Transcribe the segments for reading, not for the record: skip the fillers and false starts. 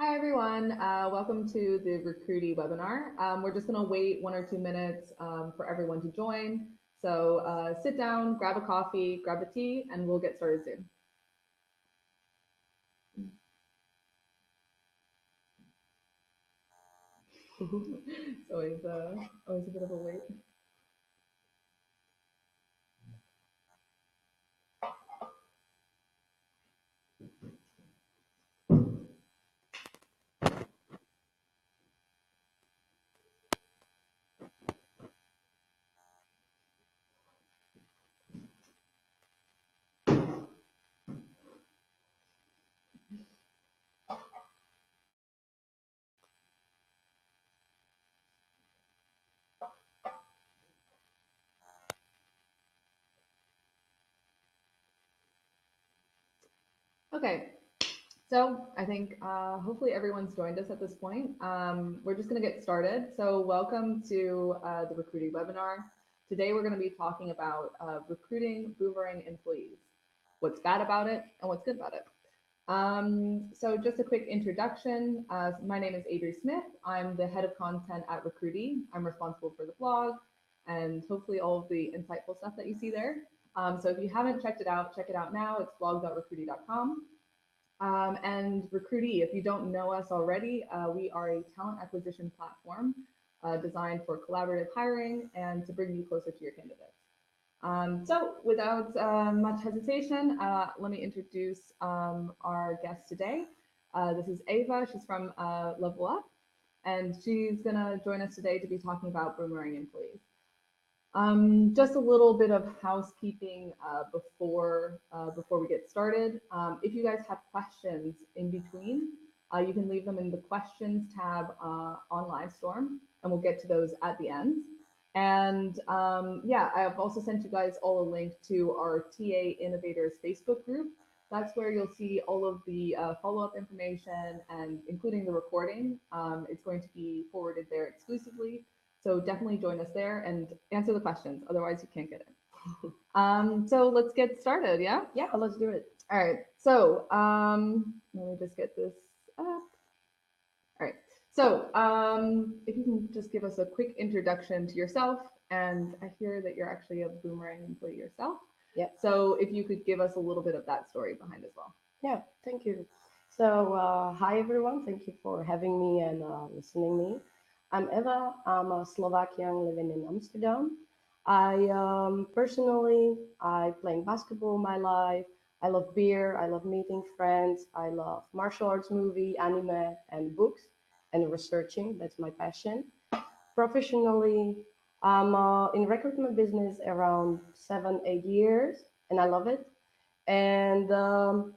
Hi everyone, welcome to the Recruity webinar. We're just going to wait 1 or 2 minutes for everyone to join. So sit down, grab a coffee, grab a tea, and we'll get started soon. It's always a bit of a wait. Okay, so I think hopefully everyone's joined us at this point. We're just going to get started. So welcome to the Recruity webinar. Today we're going to be talking about recruiting Boomerang employees, what's bad about it and what's good about it. So just a quick introduction. My name is Adri Smith. I'm the head of content at Recruity. I'm responsible for the blog and hopefully all of the insightful stuff that you see there. So if you haven't checked it out, check it out now. It's blog.recruity.com. And Recruity, if you don't know us already, we are a talent acquisition platform designed for collaborative hiring and to bring you closer to your candidates. So without much hesitation, let me introduce our guest today. This is Eva. She's from LevelUp, and she's going to join us today to be talking about Boomerang employees. Just a little bit of housekeeping before we get started. If you guys have questions in between, you can leave them in the questions tab on Livestorm, and we'll get to those at the end. And yeah, I've also sent you guys all a link to our TA Innovators Facebook group. That's where you'll see all of the follow-up information and including the recording. It's going to be forwarded there exclusively. So definitely join us there and answer the questions. Otherwise, you can't get it. So let's get started. Yeah? Yeah, let's do it. All right. So let me just get this up. All right. So if you can just give us a quick introduction to yourself. And I hear that you're actually a Boomerang employee yourself. Yeah. So if you could give us a little bit of that story behind as well. Yeah, thank you. So hi everyone. Thank you for having me and listening me. I'm Eva. I'm a Slovakian living in Amsterdam. I personally, I playing basketball my life. I love beer. I love meeting friends. I love martial arts movie, anime, and books, and researching. That's my passion. Professionally, I'm in recruitment business around 7, 8 years, and I love it. And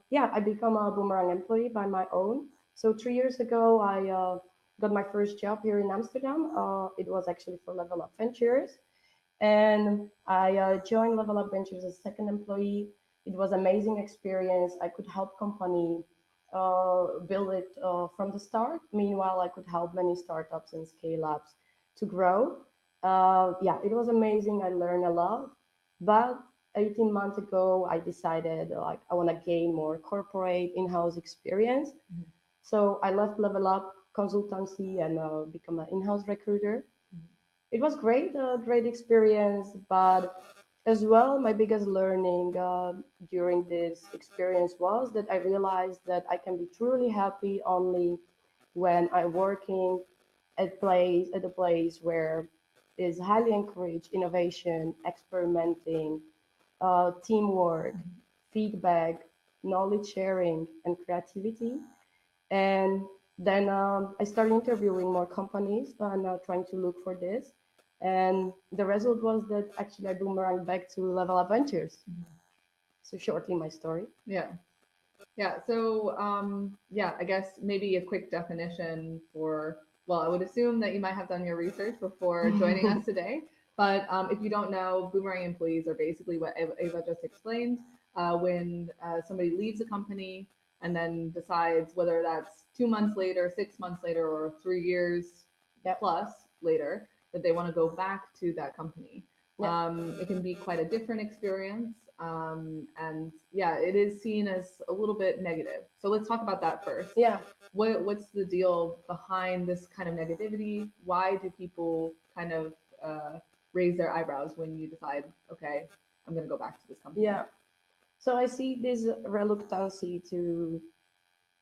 yeah, I become a Boomerang employee by my own. So 3 years ago, I got my first job here in Amsterdam. It was actually for LevelUp Ventures, and I joined LevelUp Ventures as second employee. It was amazing experience. I could help company build it from the start. Meanwhile, I could help many startups and scale ups to grow. Yeah, it was amazing. I learned a lot. But 18 months ago, I decided like I want to gain more corporate in-house experience. Mhm. So I left Level Up consultancy and become an in-house recruiter. It was great, a great experience, but as well, my biggest learning during this experience was that I realized that I can be truly happy only when I'm working at a place where is highly encouraged innovation, experimenting, teamwork, feedback, knowledge sharing, and creativity. And then I started interviewing more companies and trying to look for this. And the result was that actually I boomerang back to Level Up Ventures. So shortly, my story. Yeah. Yeah. So, yeah, I guess maybe a quick definition for, well, I would assume that you might have done your research before joining us today. But if you don't know, Boomerang employees are basically what Eva just explained. When somebody leaves a company and then decides whether that's 2 months later, 6 months later, or 3 years plus later, that they want to go back to that company. It can be quite a different experience. And yeah, it is seen as a little bit negative. So let's talk about that first. Yeah. What's the deal behind this kind of negativity? Why do people kind of raise their eyebrows when you decide, okay, I'm going to go back to this company? Yeah. So I see this reluctancy to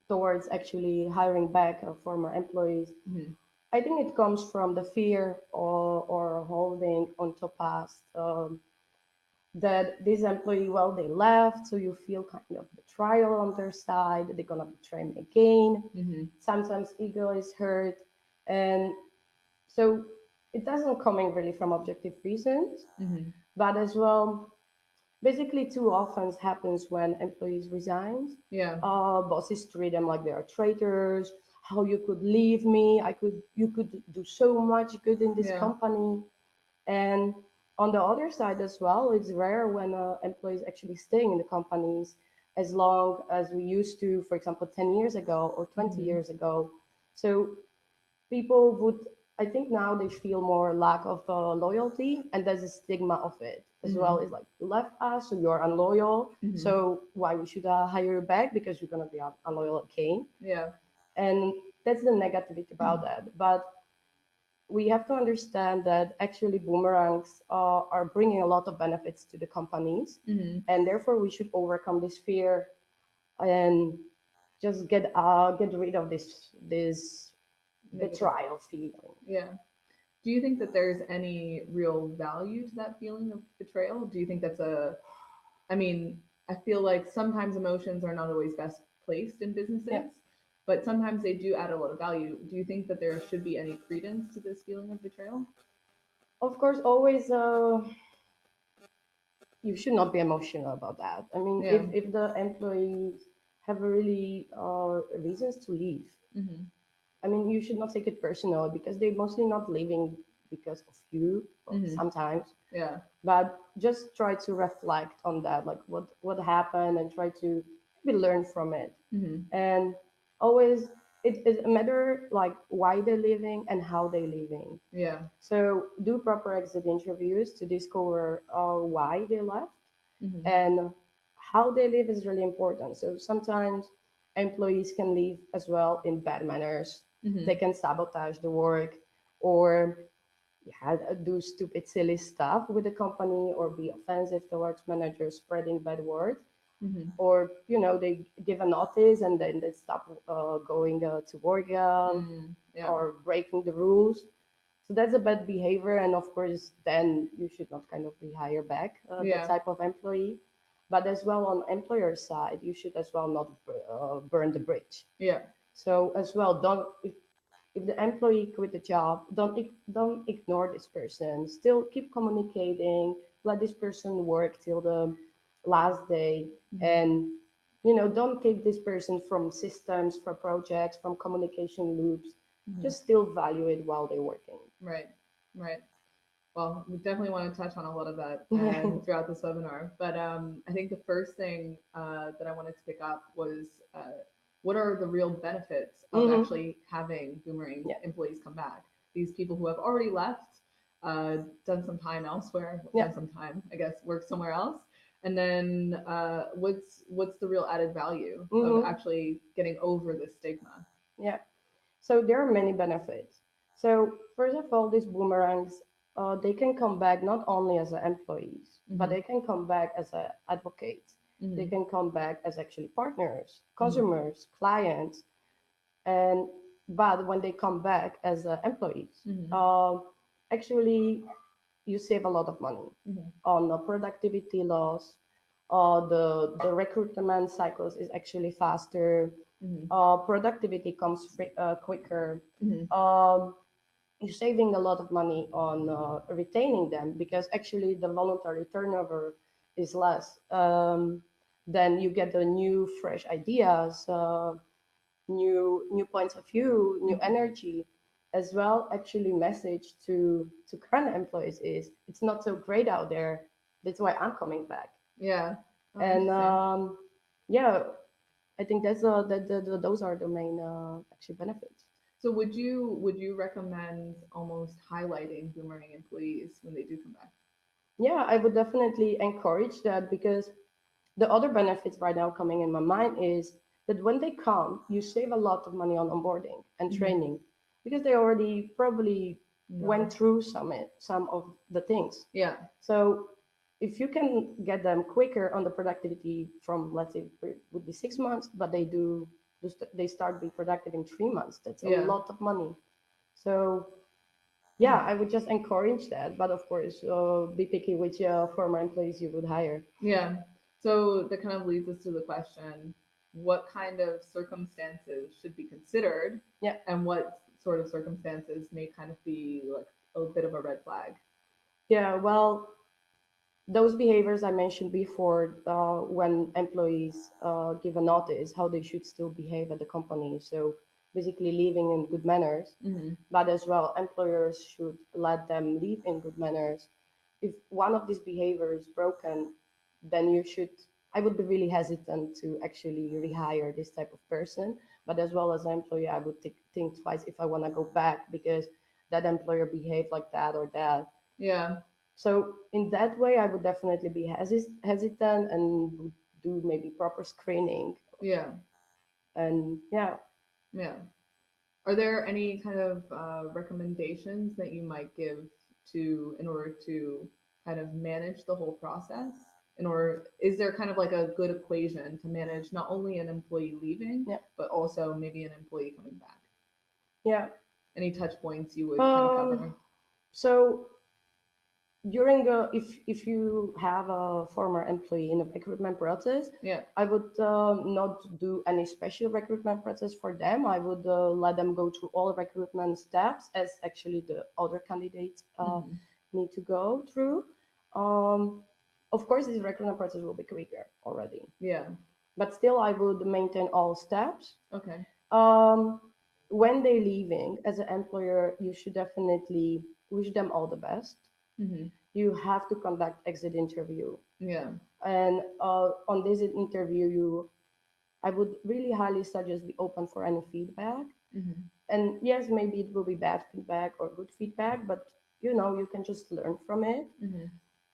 towards actually hiring back former employees. Hmm. I think it comes from the fear or holding on to past that this employee, well, they left, so you feel kind of betrayal on their side. They're gonna betray me again. Hmm. Sometimes ego is hurt, and so it doesn't coming really from objective reasons, Hmm. but as well, basically, too often happens when employees resign. Yeah. Bosses treat them like they are traitors. How you could leave me? You could do so much good in this Yeah. company. And on the other side as well, it's rare when employees actually staying in the companies as long as we used to, for example, 10 years ago or 20 Hmm. years ago. So people would, I think now they feel more lack of loyalty, and there's a stigma of it as well. Hmm. It's like you left us, so you're unloyal. Hmm. So why we should hire you back because you're gonna be unloyal again? Yeah. And that's the negativity about that. But we have to understand that actually boomerangs are bringing a lot of benefits to the companies, Hmm. and therefore we should overcome this fear and just get rid of this Negative. betrayal feeling. Yeah. Do you think that there's any real value to that feeling of betrayal? Do you think that's I mean, I feel like sometimes emotions are not always best placed in Yeah. businesses, but sometimes they do add a lot of value. Do you think that there should be any credence to this feeling of betrayal? Of course, always you should not be emotional about that. I mean, Yeah. if the employees have really reasons to leave, Hmm. I mean, you should not take it personal because they're mostly not leaving because of you, or Hmm. sometimes, Yeah. but just try to reflect on that, like what happened, and try to maybe learn from it. Hmm. And always, it is a matter like why they're leaving and how they're leaving. Yeah. So do proper exit interviews to discover why they left, Hmm. and how they live is really important. So sometimes employees can leave as well in bad manners. They Hmm. can sabotage the work, or yeah, do stupid, silly stuff with the company, or be offensive towards managers, spreading bad word, Hmm. or they give a notice and then they stop going to work, Mm. Yeah. or breaking the rules. So that's a bad behavior, and of course, then you should not kind of be hired back that Yeah. type of employee. But as well on employer side, you should as well not burn the bridge. Yeah. So as well, don't if the employee quit the job, don't ignore this person. Still keep communicating. Let this person work till the last day, Hmm. and don't kick this person from systems, from projects, from communication loops. Hmm. Just still value it while they're working. Right. Right. Well, we definitely want to touch on a lot of that Yeah. throughout this webinar. But I think the first thing that I wanted to pick up was what are the real benefits of Hmm. actually having Boomerang Yeah. employees come back? These people who have already left, done some time elsewhere, Yeah. done some time, I guess, work somewhere else. And then what's the real added value of Hmm. actually getting over this stigma? Yeah. So there are many benefits. So first of all, these boomerangs, they can come back not only as employees, but Hmm. they can come back as advocates. They Hmm. can come back as actually partners, Hmm. consumers, clients, and but when they come back as employees, Hmm. actually you save a lot of money Hmm. on the productivity loss. The recruitment cycles is actually faster. Hmm. Productivity comes quicker. Hmm. Um, you're saving a lot of money on retaining them because actually the voluntary turnover is less. Then you get the new, fresh ideas, new points of view, new Hmm. energy, as well. Actually, message to current employees is it's not so great out there. That's why I'm coming back. Yeah. Oh, And interesting. yeah, I think that's those are the main actually benefits. So would you recommend almost highlighting Boomerang employees when they do come back? Yeah, I would definitely encourage that because the other benefits right now coming in my mind is that when they come, you save a lot of money on onboarding and Hmm. training because they already probably went No. through some of the things. Yeah. So if you can get them quicker on the productivity from, let's say, would be 6 months, but they start being productive in 3 months. That's a Yeah. lot of money. So yeah, Hmm. I would just encourage that, but of course, be picky which former employees you would hire. Yeah. So that kind of leads us to the question, what kind of circumstances should be considered Yeah. and what sort of circumstances may kind of be like a bit of a red flag? Yeah, well, those behaviors I mentioned before, when employees give a notice, how they should still behave at the company. So basically, leaving in good manners, Hmm. but as well, employers should let them leave in good manners. If one of these behaviors is broken, then you should. I would be really hesitant to actually rehire this type of person. But as well as an employee, I would think twice if I want to go back because that employer behaved like that or that. Yeah. So in that way, I would definitely be hesitant and would do maybe proper screening. Yeah. And yeah, Yeah. Are there any kind of recommendations that you might give to in order to kind of manage the whole process? In order, is there kind of like a good equation to manage not only an employee leaving, yeah, but also maybe an employee coming back? yeah. Any touch points you would kind of Um, cover? so during if you have a former employee in a recruitment process, Yeah. I would not do any special recruitment process for them. I would let them go through all recruitment steps as actually the other candidates Hmm. need to go through. Um, of course, this recruitment process will be quicker already, Yeah. but still, I would maintain all steps. Okay. Um, when they're leaving, as an employer, you should definitely wish them all the best. Hmm. You have to conduct exit interview, Yeah. and on this interview, I would really highly suggest be open for any feedback. Hmm. And yes, maybe it will be bad feedback or good feedback, but you can just learn from it. Hmm.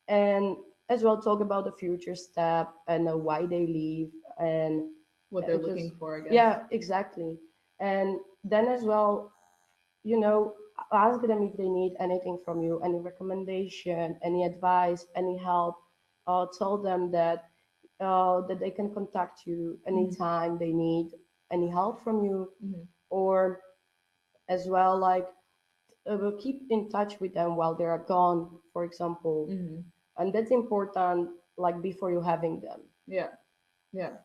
And as well, talk about the future step and why they leave, and What they're just looking for, I guess. yeah, exactly. And then as well, you know, ask them if they need anything from you, any recommendation, any advice, any help. Tell them that they can contact you Hmm. anytime they need any help from you, Hmm. or as well, like keep in touch with them while they are gone, for example, Hmm. and that's important. Like before you having them. Yeah. Yeah.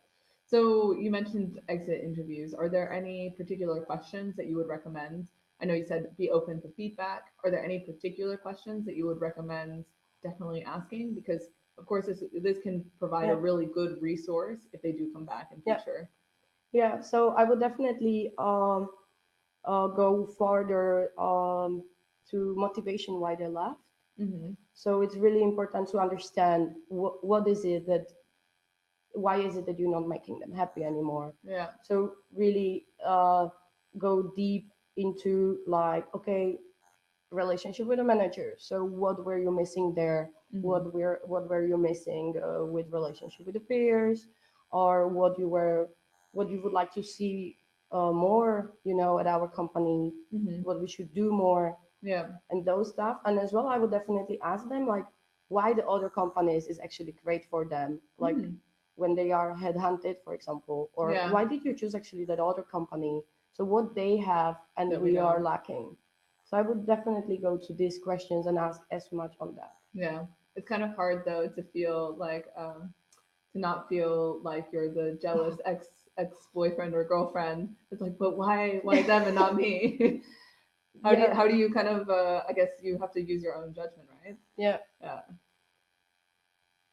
So you mentioned exit interviews. Are there any particular questions that you would recommend? I know you said be open to feedback. Are there any particular questions that you would recommend definitely asking? Because of course this can provide a Yeah, really good resource if they do come back in yeah, future. yeah. So I would definitely go further to motivation why they left. Hmm. So it's really important to understand what is it that why is it that you're not making them happy anymore. Yeah. So really go deep into like, okay, relationship with a manager. So what were you missing there? Hmm. What were you missing with relationship with the peers, or what you would like to see more, at our company, Hmm. what we should do more, Yeah. and those stuff. And as well, I would definitely ask them like why the other companies is actually great for them, like Mm. when they are headhunted, for example, or Yeah. why did you choose actually that other company? So what they have and That we we are don't. lacking. So I would definitely go to these questions and ask as much on that. Yeah. It's kind of hard though to feel like to not feel like you're the jealous ex boyfriend or girlfriend. It's like, but why them and not me? Yeah, how do you kind of I guess you have to use your own judgment, right? yeah, Yeah.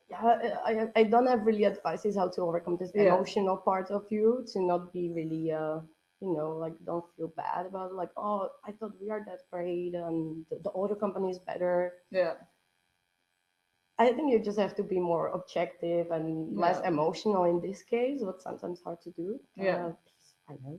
yeah. I don't have really advices how to overcome this Yeah. emotional part of you to not be really like don't feel bad about it, like, oh, I thought we are that great and the other company is better. Yeah. I think you just have to be more objective and less Yeah. emotional in this case, what's sometimes hard to do. Yeah. I know.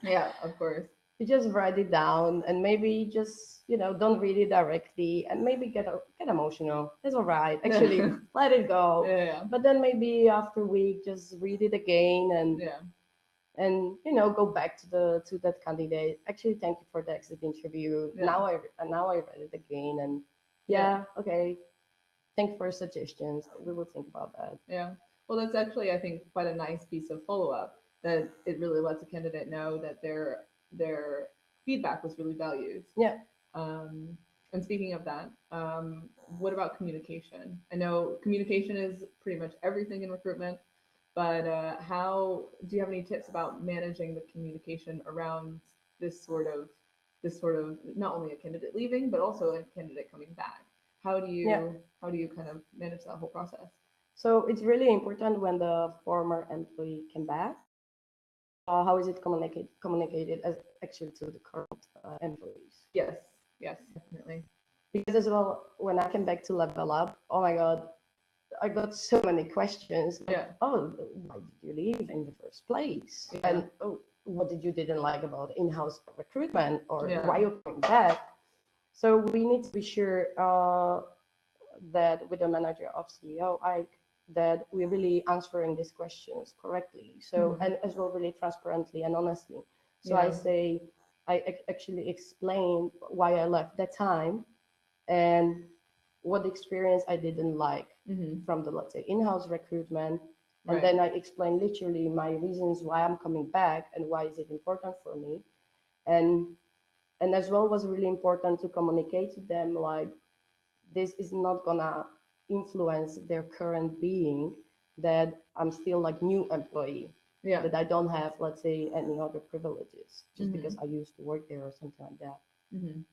Yeah, of course. you just write it down and maybe just don't read it directly and maybe get emotional. It's all right. Actually, let it go. Yeah. But then maybe after a week, just read it again Yeah. and go back to that candidate. Actually, thank you for the exit interview. Yeah. Now I read it again and Yeah. okay. Thank you for your suggestions. We will think about that. Yeah. Well, that's actually, I think, quite a nice piece of follow-up that it really lets a candidate know that their feedback was really valued. Yeah. Um, and speaking of that, what about communication? I know communication is pretty much everything in recruitment, but how do you have any tips about managing the communication around this sort of not only a candidate leaving, but also a candidate coming back? How do Yeah. you kind of manage that whole process? So it's really important when the former employee came back. How is it communicated as actually to the current employees? Yes, yes, definitely. Because as well, when I came back to Level Up, oh my God, I got so many questions. Like, Yeah, oh, why did you leave in the first place? yeah, And oh, what did you didn't like about in-house recruitment, or yeah, why you coming back? So we need to be sure that with the manager of CEO, that we're really answering these questions correctly. So mhm, and as well, really transparently and honestly. So I yeah, say actually explain why I left that time and what experience I didn't like mhm, from the, let's say, in-house recruitment. And right, then I explain literally my reasons why I'm coming back and why is it important for me. And and as well was really important to communicate to them like this is not gonna influence their current being, that I'm still like new employee, yeah, that I don't have, let's say, any other privileges just because mhm, I used to work there or something like that. mhm,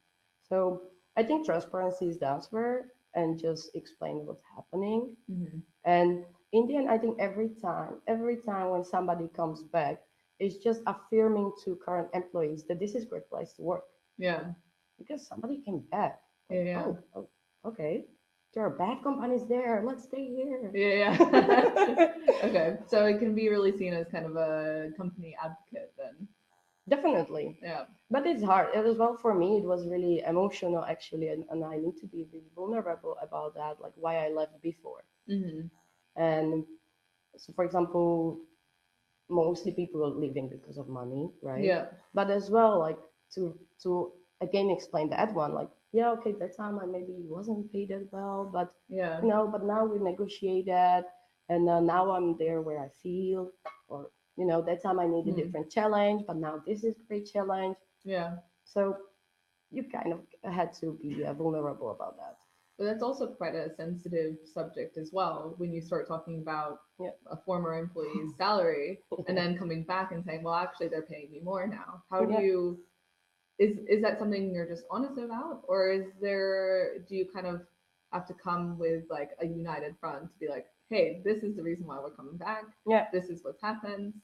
So I think transparency is the answer and just explain what's happening. mhm, And in the end, I think every time when somebody comes back, it's just affirming to current employees that this is a great place to work yeah, because somebody came back. yeah, Like, yeah, oh, okay, there are bad companies there. Let's stay here. yeah, yeah. Okay, so it can be really seen as kind of a company advocate then. Definitely. Yeah, But it's hard as well for me. It was really emotional actually, and I need to be really vulnerable about that, like why I left before. mhm, And so, for example, mostly people are leaving because of money, right? yeah, But as well, like to again explain that one, like yeah, okay, that time I maybe wasn't paid as well, but yeah, but now we negotiate that, and now I'm there where I feel, or that time I need a mhm, different challenge, but now this is great challenge. yeah. So you kind of had to be vulnerable about that. But that's also quite a sensitive subject as well when you start talking about Yeah. a former employee's salary and then coming back and saying, well, actually, they're paying me more now. How do Yeah. you, is that something you're just honest about? Or do you kind of have to come with like a united front to be like, hey, this is the reason why we're coming back. Yeah. This is what's happened.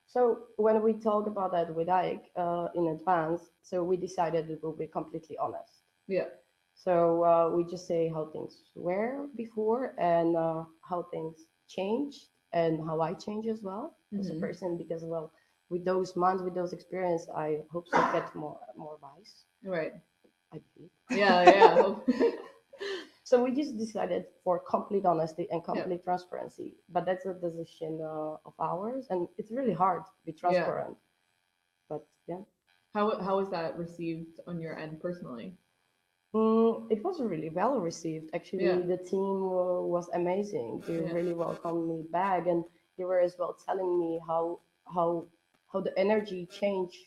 So when we talk about that with Ike in advance, so we decided it will be completely honest. Yeah. So we just say how things were before and how things changed and how I change as well as a Hmm. person because well with those months with those experience I hope to get more advice. Right. I believe. Yeah. Yeah. So we just decided for complete honesty and Yeah. complete transparency. But that's a decision of ours, and it's really hard to be Yeah. transparent. But yeah, How was that received on your end personally? it was really well received. Yeah. Actually, the team was amazing. They Yeah. really welcomed me back, and they were as well telling me how how the energy changed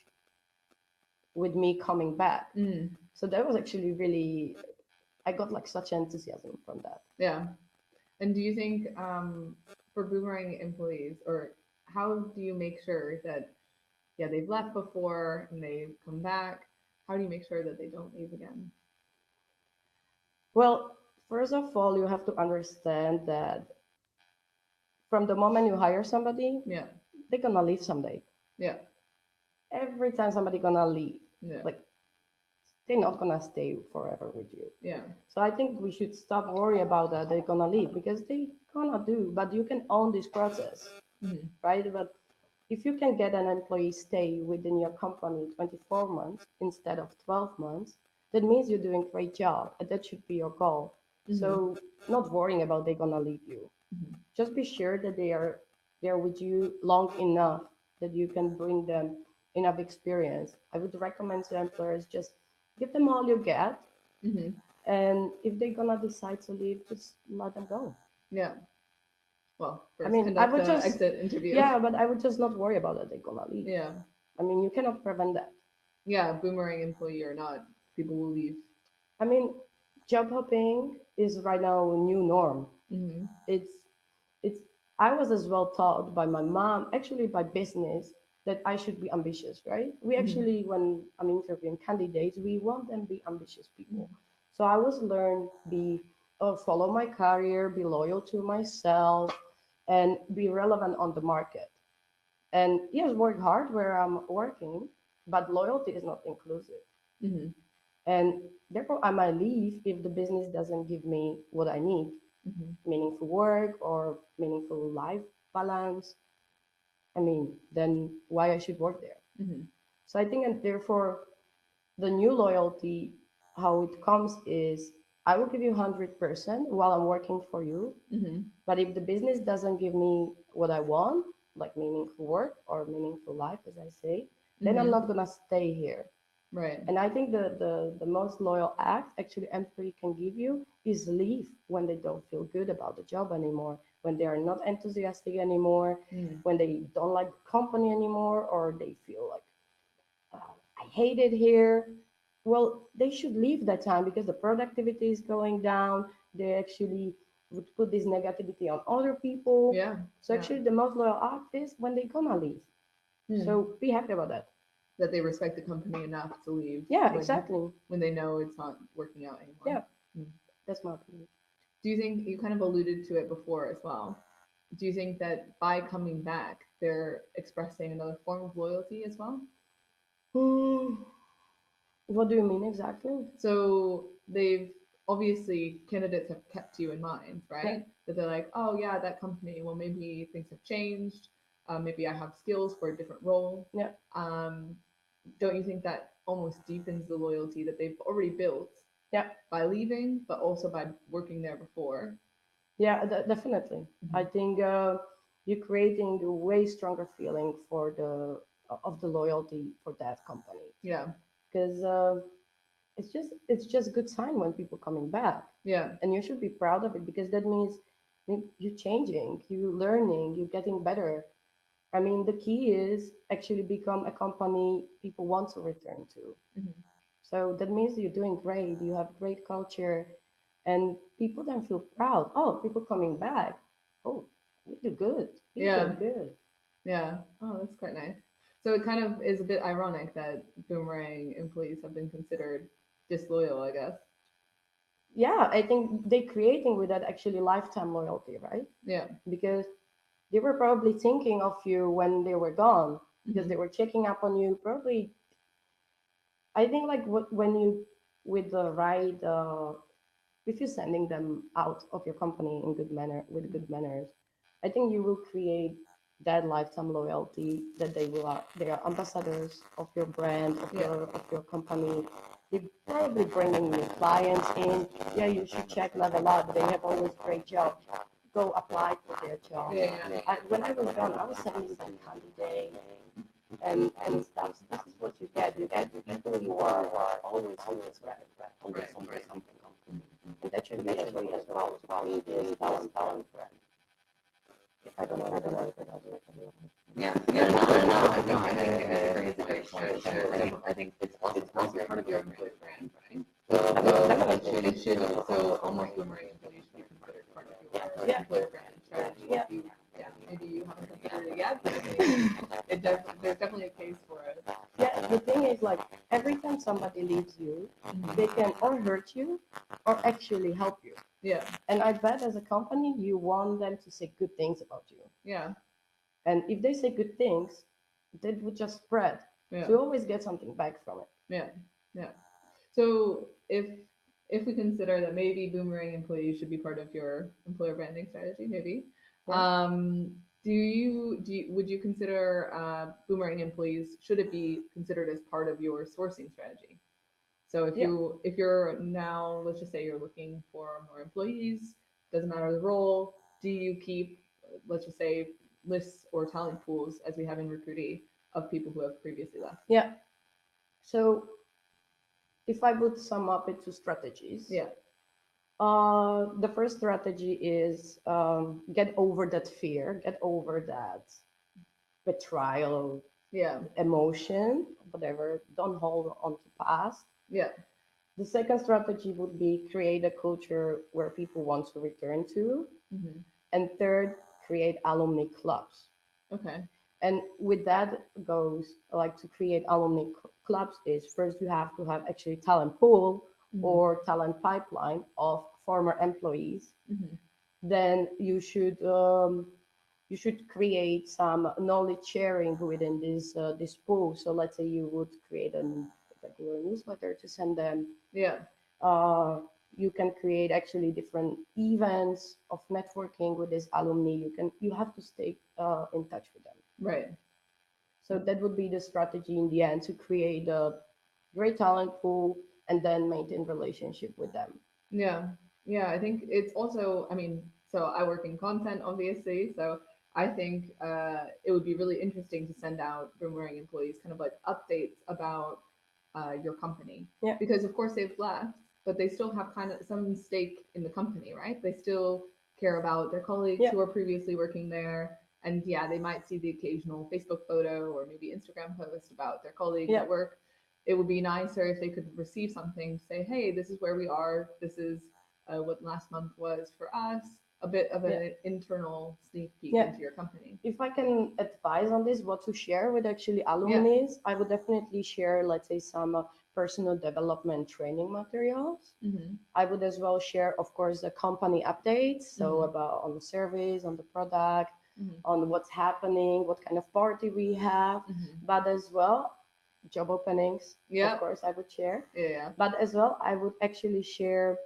with me coming back. Mm. So that was actually really. I got like such enthusiasm from that. Yeah. And do you think for Boomerang employees, or how do you make sure that, yeah, they've left before and they've come back? How do you make sure that they don't leave again? Well, first of all, you have to understand that from the moment you hire somebody, Yeah, they're gonna leave someday. yeah, Every time somebody gonna leave, yeah, like they're not gonna stay forever with you. yeah, So I think we should stop worrying about that they're gonna leave because they gonna do. But you can own this process, mhm, right? But if you can get an employee stay within your company 24 months instead of 12 months, that means you're doing a great job, and that should be your goal. So not worrying about they're gonna leave you. Just be sure that they are there with you long enough that you can bring them enough experience. I would recommend to employers just give them all you get, Mm-hmm. and if they're gonna decide to leave, just let them go. Yeah. Well, I first mean, I conduct would the just, exit interview. yeah, but I would just not worry about that they're gonna leave. Yeah. I mean, you cannot prevent that. Yeah. Boomerang employee or not, people will leave. I mean, job hopping is right now a new norm. Mm-hmm. It's it's I was as well taught by my mom, actually by business, that I should be ambitious, right? We Mm-hmm. actually, when I'm interviewing candidates, we want them to be ambitious people. So I was learned be follow my career, be loyal to myself, and be relevant on the market. And yes, work hard where I'm working, but loyalty is not inclusive. Mm-hmm. And therefore, I might leave if the business doesn't give me what I need, Mm-hmm. meaningful work or meaningful life balance. I mean, then why I should work there? Mm-hmm. So I think, and therefore, the new loyalty, how it comes is I will give you 100% while I'm working for you. Mm-hmm. But if the business doesn't give me what I want, like meaningful work or meaningful life, as I say, then I'm Mm-hmm. not gonna stay here. Right. And I think the most loyal act actually employee can give you is leave when they don't feel good about the job anymore, when they are not enthusiastic anymore, Mm. when they don't like the company anymore, or they feel like I hate it here. Well, they should leave that time because the productivity is going down. They actually would put this negativity on other people. Yeah. So Yeah. actually, the most loyal act is when they're gonna leave. Mm. So be happy about that. That they respect the company enough to leave Yeah, when exactly. they know it's not working out anymore. Yeah, Mm. that's my opinion. Do you think you kind of alluded to it before as well? Do you think that by coming back, they're expressing another form of loyalty as well? Hmm. What do you mean exactly? So they've obviously candidates have kept you in mind, Yeah, right? That they're like, oh yeah, that company. Well, maybe things have changed. Maybe I have skills for a different role. yeah, Um, don't you think that almost deepens the loyalty that they've already built yeah, by leaving, but also by working there before? yeah. Definitely. I Hmm. think you're creating a way stronger feeling for the of the loyalty for that company Yeah, because it's just a good sign when people coming back, yeah, and you should be proud of it because that means you're changing, you're learning, you're getting better. I mean, the key is actually become a company people want to return to. hmm, So that means you're doing great, you have great culture, and people then feel proud. Oh, people coming back. Oh, we do good. We yeah, did good. yeah. Oh, that's quite nice. So it kind of is a bit ironic that Boomerang employees have been considered disloyal, I guess. Yeah, I think they creating with that actually lifetime loyalty, right? Yeah. Because they were probably thinking of you when they were gone because Hmm. they were checking up on you. Probably, I think like when you with the right, if you're sending them out of your company in good manner with good manners, I think you will create that lifetime loyalty that they are ambassadors of your brand Yeah. of your company. They're probably bringing new clients in. Yeah, you should check LevelUp. They have always great jobs. Go apply for their job. Yeah. Yeah. When I was gone, I was sending them candidates and stuff. So this is what you get. You get the people you are always friends, always something. And that should be actually as well as previous talent friend. I don't know if it has it. Yeah, yeah, no, I think it's a great point. I think it's also part of your employee brand, right? So almost Boomerang employees should be considered part of your Yeah. employer brand strategy. Yeah. Yeah, maybe you haven't considered it yet, but I think there's definitely a case for it. Yeah, the thing is like every time somebody leaves you, they can or hurt you or actually help you. Yeah, And I bet as a company you want them to say good things about you. yeah, And if they say good things, that would just spread. yeah, So you always get something back from it. yeah, yeah. So if we consider that maybe Boomerang employees should be part of your employer branding strategy, maybe. Yeah. Would you consider Boomerang employees, should it be considered as part of your sourcing strategy? So Yeah. if you're now, let's just say you're looking for more employees, doesn't matter the role, do you keep, let's just say, lists or talent pools as we have in Recruity of people who have previously left? Yeah. So if I would sum up it to strategies, Yeah. the first strategy is get over that fear, get over that betrayal Yeah. emotion, whatever. Don't hold on to past. Yeah. The second strategy would be create a culture where people want to return to. Hmm. And third, create alumni clubs. Okay. And with that goes like to create alumni clubs is first you have to have actually talent pool Hmm. or talent pipeline of former employees. Hmm. Then you should create some knowledge sharing within this pool. So let's say you would create a regular newsletter to send them. Yeah. uh, you can create actually different events of networking with this alumni. You have to stay in touch with them. Right. So that would be the strategy in the end, to create a great talent pool and then maintain relationship with them. Yeah. Yeah. I think it's also, I mean, so I work in content, obviously. So I think it would be really interesting to send out Boomerang employees kind of like updates about your company. Yeah. Because, of course, they've left, but they still have kind of some stake in the company, right? They still care about their colleagues Yeah. who are previously working there. And yeah, they might see the occasional Facebook photo or maybe Instagram post about their colleagues Yeah. at work. It would be nicer if they could receive something, say, hey, this is where we are. This is what last month was for us. A bit of Yeah. an internal sneak peek Yeah. into your company. If I can advise on this, what to share with actually Yeah. alumni, I would definitely share, let's say, some personal development training materials. Mm-hmm. I would as well share, of course, the company updates. So Mhm. about on the service, on the product, Mm-hmm. on what's happening, what kind of party we have, Mm-hmm. but as well, job openings, of Yeah. course, I would share. Yeah. But as well, I would actually share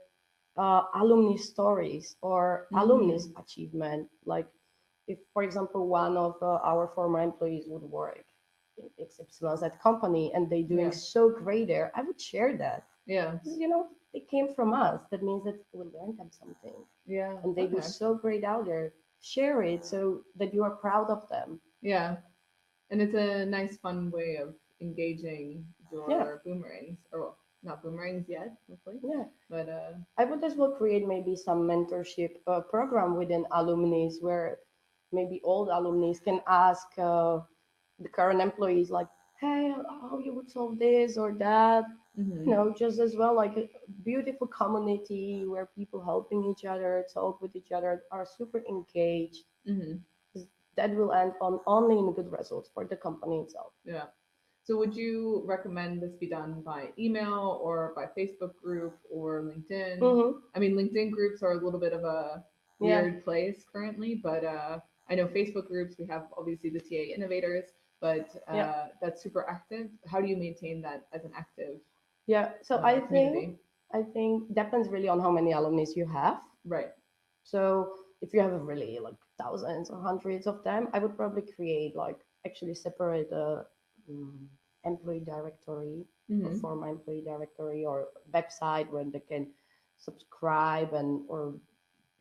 alumni stories or alumni Mm. achievement. Like if, for example, one of our former employees would work in XYZ company and they doing Yeah. so great there, I would share that. Yeah. Because, you know, they came from us. That means that we learned them something. Yeah. And they do Okay. so great out there. Share it so that you are proud of them. Yeah. And it's a nice, fun way of engaging Yeah, your boomerangs, or well, not boomerangs yet, hopefully, yeah. but I would as well create maybe some mentorship program within alumni where maybe old alumni can ask the current employees like, hey, how you would solve this or that. You mm-hmm. know, just as well like a beautiful community where people helping each other, talk with each other, are super engaged. Mm-hmm. That will end on only in good results for the company itself. Yeah. So would you recommend this be done by email or by Facebook group or LinkedIn? Mm-hmm. I mean, LinkedIn groups are a little bit of a Yeah, weird place currently, but I know Facebook groups, we have obviously the TA innovators, but yeah, that's super active. How do you maintain that as an active yeah. So community? I think depends really on how many alumni you have. Right. So if you have really like thousands or hundreds of them, I would probably create like actually separate a mm, employee directory or Mm-hmm. former employee directory or website where they can subscribe and or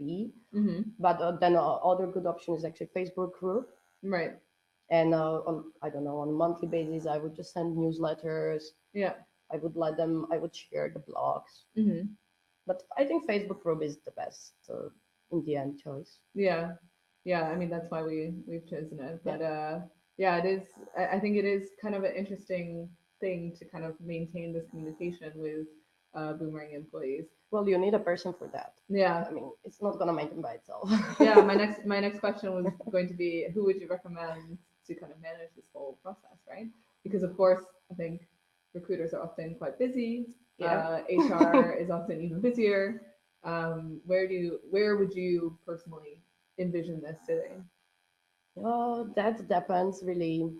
be. Mm-hmm. But then other good option is actually Facebook group. Right. And on I don't know on a monthly basis, I would just send newsletters. Yeah. I would share the blogs. Mm-hmm. But I think Facebook group is the best in the end choice. Yeah. Yeah. I mean, that's why we've chosen it. Yeah. But yeah, it is. I think it is kind of an interesting thing to kind of maintain this communication with Boomerang employees. Well, you need a person for that. Yeah. I mean, it's not gonna make them by itself. Yeah. My next question was going to be, who would you recommend to kind of manage this whole process, right? Because of course, I think recruiters are often quite busy. Yeah. HR is often even busier. Where would you personally envision this sitting? Oh, that depends really.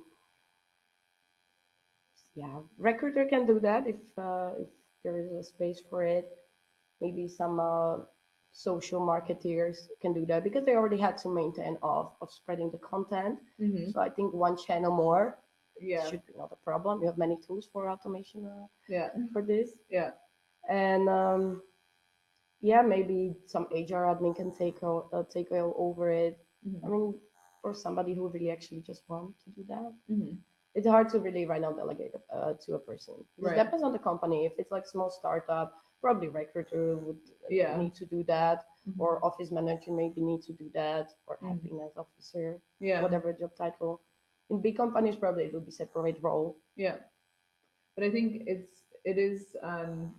Yeah, recruiter can do that if there is a space for it. Maybe some social marketeers can do that because they already had to maintain of spreading the content. Hmm. So I think one channel more Yeah. should be not a problem. You have many tools for automation Yeah. for this. Yeah. And yeah, maybe some HR admin can take over it. I Hmm. mean, for somebody who really actually just want to do that. Hmm. It's hard to really right now delegate to a person. It Right. depends on the company. If it's like small startup, probably recruiter would Yeah. need to do that, Mhm. or office manager maybe need to do that, or Mhm. happiness officer, Yeah. whatever job title. In big companies, probably it will be separate role. Yeah. But I think it is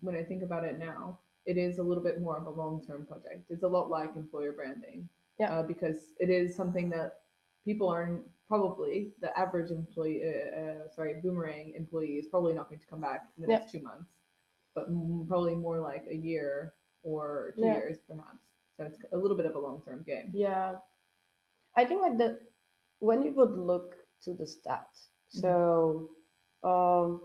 when I think about it now, it is a little bit more of a long-term project. It's a lot like employer branding, Yeah. because it is something that people are probably the average employee, Boomerang employee is probably not going to come back in the Yeah. next 2 months, but probably more like a year or two Yeah. years perhaps. So it's a little bit of a long-term game. Yeah, I think like when you would look to the stats, so um,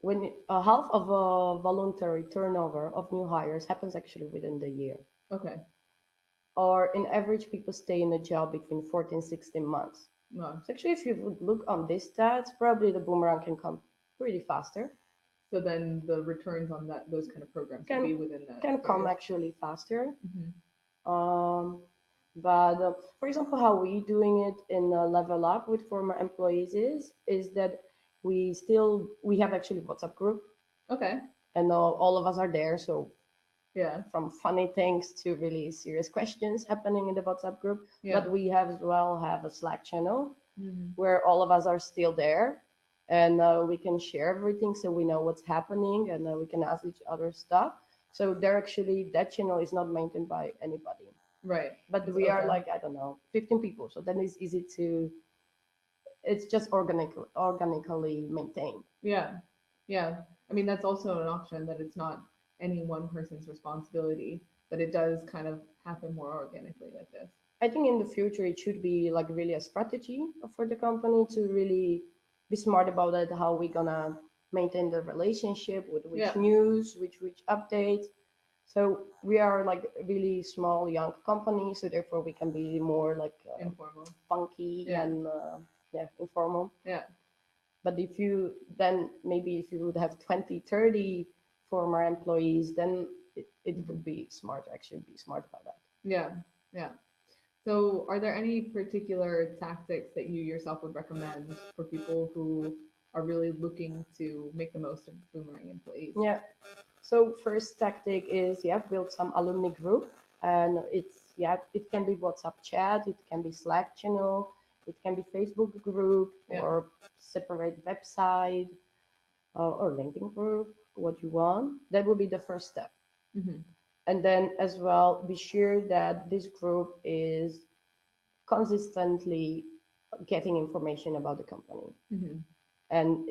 when half of a voluntary turnover of new hires happens actually within the year, Okay. or in average people stay in a job between 14 16 months. No. So actually, if you would look on these stats, probably the boomerang can come pretty faster, So then the returns on those kind of programs will can be within that can come period. actually faster. Mhm. Um, but for example, how we doing it in Level Up with former employees is that we have actually WhatsApp group, Okay. and all of us are there. So Yeah. from funny things to really serious questions happening in the WhatsApp group. Yeah. But we have as well have a Slack channel Mhm. where all of us are still there, and we can share everything so we know what's happening, and we can ask each other stuff. So they're actually that channel is not maintained by anybody, Right. but It's we are okay. like I don't know 15 people, so then it's easy to it's just organically maintained. Yeah. Yeah. I mean, that's also an option that it's not any one person's responsibility, but it does kind of happen more organically like this. I think in the future it should be like really a strategy for the company to really be smart about it, how we gonna maintain the relationship with which Yeah. news, which updates. So we are like a really small young company, so therefore we can be more like Informal. funky Yeah. and yeah, informal. Yeah. But if you then maybe if you would have 20, 30 former employees, then it would be smart, actually be smart about that. Yeah. Yeah. So, are there any particular tactics that you yourself would recommend for people who are really looking to make the most of Boomerang employees? Yeah. So first tactic is build some alumni group, and it can be WhatsApp chat, it can be Slack channel, it can be Facebook group Yeah. or separate website or LinkedIn group, what you want. That would be the first step. Hmm. And then as well, be sure that this group is consistently getting information about the company, Hmm. and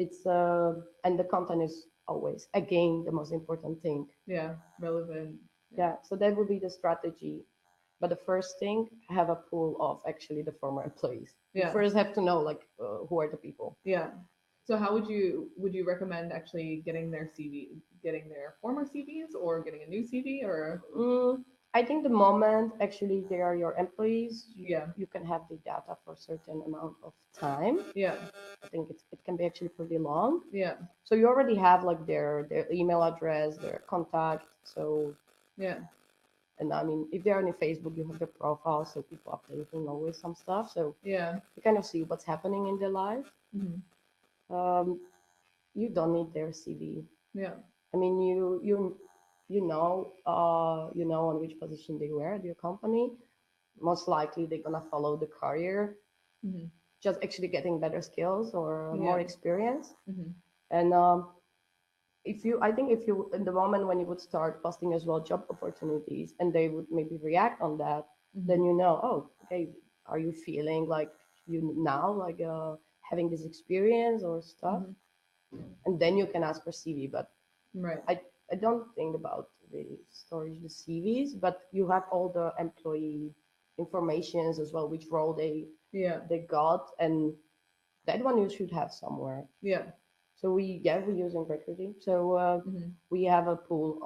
and the content is always again the most important thing. Yeah. Relevant. Yeah, so that would be the strategy. But the first thing, have a pool of actually the former employees. You Yeah. first have to know like who are the people. Yeah. So, how would you recommend actually getting their CV, getting their former CVs, or getting a new CV, or I think the moment actually they are your employees, yeah, you can have the data for a certain amount of time. yeah, I think it can be actually pretty long. yeah, So you already have like their email address, their contact. So yeah, and I mean, if they're on your Facebook, you have their profile, so people updating always some stuff. So yeah, you kind of see what's happening in their life. hmm, Um, you don't need their CV. yeah, I mean, you know on which position they were at your company. Most likely, they're gonna follow the career, hmm, just actually getting better skills or more yeah, experience. hmm, And I think if you, in the moment when you would start posting as well job opportunities, and they would maybe react on that, hmm, then you know, oh, okay, are you feeling like you now like having this experience or stuff? hmm, And then you can ask for CV. But right, I I don't think about the storage the CVs, but you have all the employee informations as well, which role yeah, they got, and that one you should have somewhere. yeah, So we're using recruiting. So hmm, we have a pool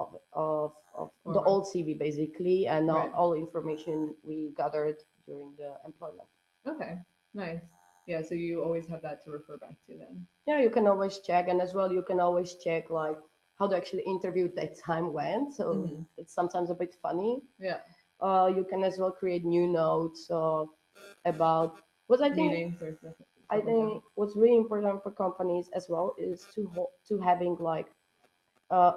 the Former. old CV basically, and Right. all information we gathered during the employment. Okay, nice. Yeah, so you always have that to refer back to then. Yeah, you can always check, and as well you can always check like how the actually interview at that time went. So Mhm. it's sometimes a bit funny. Yeah, You can as well create new notes about what meetings or stuff I like that. think what's really important for companies as well is to having like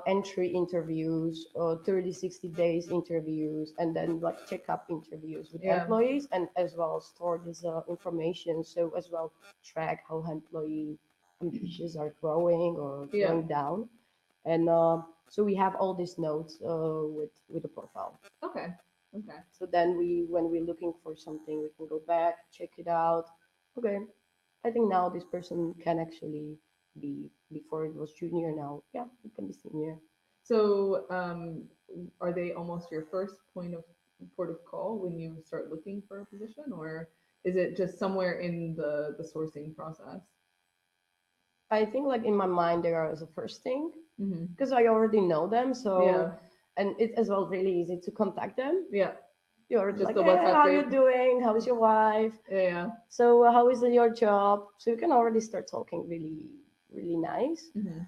entry interviews or 30, 60 days interviews, and then like check-up interviews with Yeah. employees, and as well store this information, so as well track how employee ambitions are growing or Yeah. going down. And so we have all these notes with the profile. Okay. Okay. So then when we're looking for something, we can go back, check it out. Okay, I think now this person can actually be, before it was junior, now, yeah, it can be senior. So, are they almost your first port of call when you start looking for a position, or is it just somewhere in the sourcing process? I think like in my mind, they are as a first thing Mm-hmm. because I already know them. So, Yeah. and it's as well really easy to contact them. Yeah. You're Just like, the hey, WhatsApp how you group. doing? How's your wife? Yeah. So how is your job? So you can already start talking really, really nice. Mm-hmm.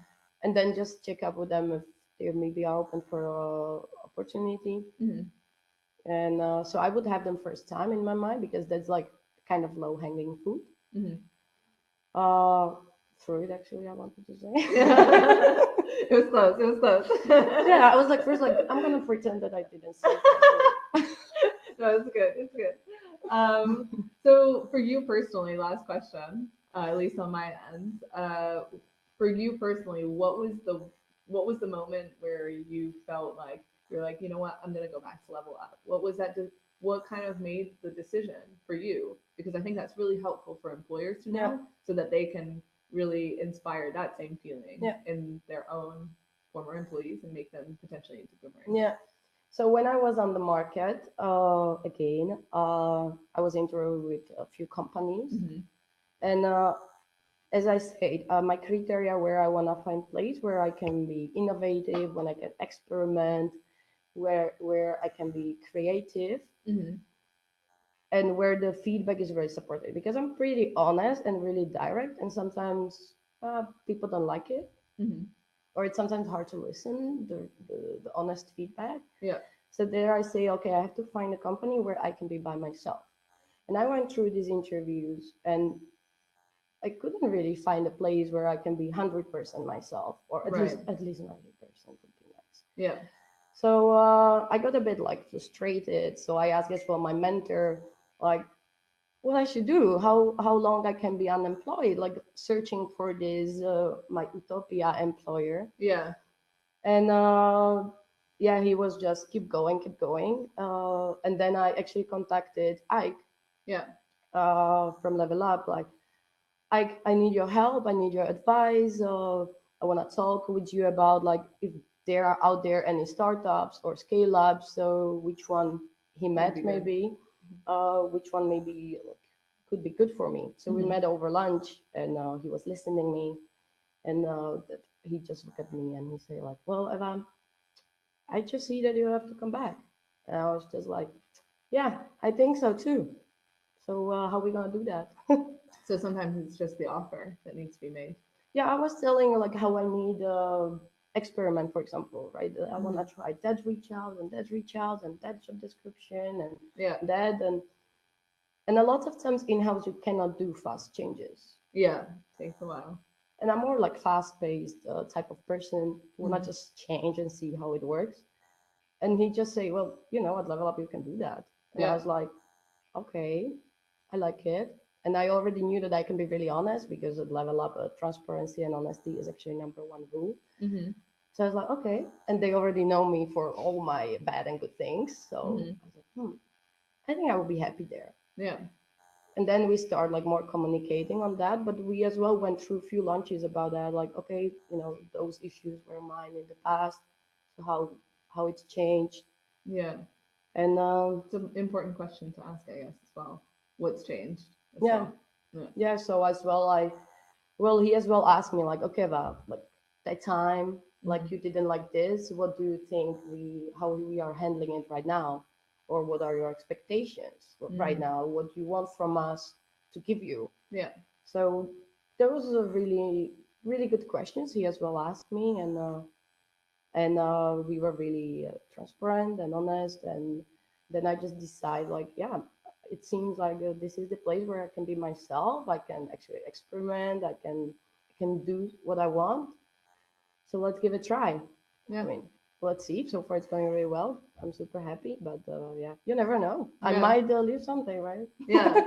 And then just check up with them if they maybe are open for a opportunity. Mm-hmm. And so I would have them first time in my mind because that's like kind of low hanging fruit. Mm-hmm. Uh, fruit actually, I wanted to say. Yeah. It was close. It was close. Yeah, I was like first like I'm gonna pretend that I didn't say that. No, it's good. It's good. So for you personally, last question, at least on my end, for you personally, what was the moment where you felt like you're like, you know what, I'm gonna go back to level up? What was that? What kind of made the decision for you? Because I think that's really helpful for employers to know, Yeah. so that they can really inspire that same feeling Yeah. in their own former employees and make them potentially into boomerangs. Yeah. So when I was on the market, I was interviewed with a few companies, Mm-hmm. and as I said, my criteria where I want to find place where I can be innovative, when I can experiment, where I can be creative, Mm-hmm. and where the feedback is very supportive. Because I'm pretty honest and really direct, and sometimes people don't like it, Mm-hmm. or it's sometimes hard to listen the honest feedback. Yeah. So there I say, okay, I have to find a company where I can be by myself. And I went through these interviews, and I couldn't really find a place where I can be 100% myself, or Right. at least 90% would be nice. Yeah. So I got a bit like frustrated. So I asked as well my mentor, like, what I should do, how long I can be unemployed, like searching for this my utopia employer. Yeah. And yeah, he was just keep going, keep going. And then I actually contacted Ike Yeah. from LevelUp, like, I need your help, I need your advice. I want to talk with you about like if there are out there any startups or scale ups. So which one he Would met be good. maybe, which one maybe like, could be good for me. So we Mhm. met over lunch, and he was listening me, and he just looked at me and he said like, well, Eva, I just see that you have to come back. And I was just like, yeah, I think so too. So how we gonna do that? So sometimes it's just the offer that needs to be made. Yeah, I was telling like how I need experiment, for example, right? I want Mhm. to try that reach out and that reach out and that job description and Yeah. that and a lot of times in house you cannot do fast changes. Yeah. Takes a while. And I'm more like fast paced type of person who will not Mhm. just change and see how it works. And he just say, well, you know, at Level Up you can do that. And I Yeah. was like, okay, I like it. And I already knew that I can be really honest because at Level Up, transparency and honesty is actually number one rule. Mhm. So I was like, okay. And they already know me for all my bad and good things. So Mhm. I was like, I think I will be happy there. Yeah. And then we start like more communicating on that. But we as well went through a few lunches about that. Like, okay, you know, those issues were mine in the past. So how it's changed. Yeah. And It's an important question to ask, I guess, as well. What's changed as yeah, well? Yeah. yeah. So as well, well, he as well asked me like, okay, well, like that time like you didn't like this. What do you think how we are handling it right now? Or what are your expectations right now? What do you want from us to give you? Yeah. So those are really, really good questions he as well asked me, and we were really transparent and honest. And then I just decide like, yeah, it seems like this is the place where I can be myself. I can actually experiment. I can do what I want. So let's give it a try. Yeah. I mean, let's see. So far, it's going really well. I'm super happy, but yeah, you never know. I Yeah. might leave something, right? Yeah.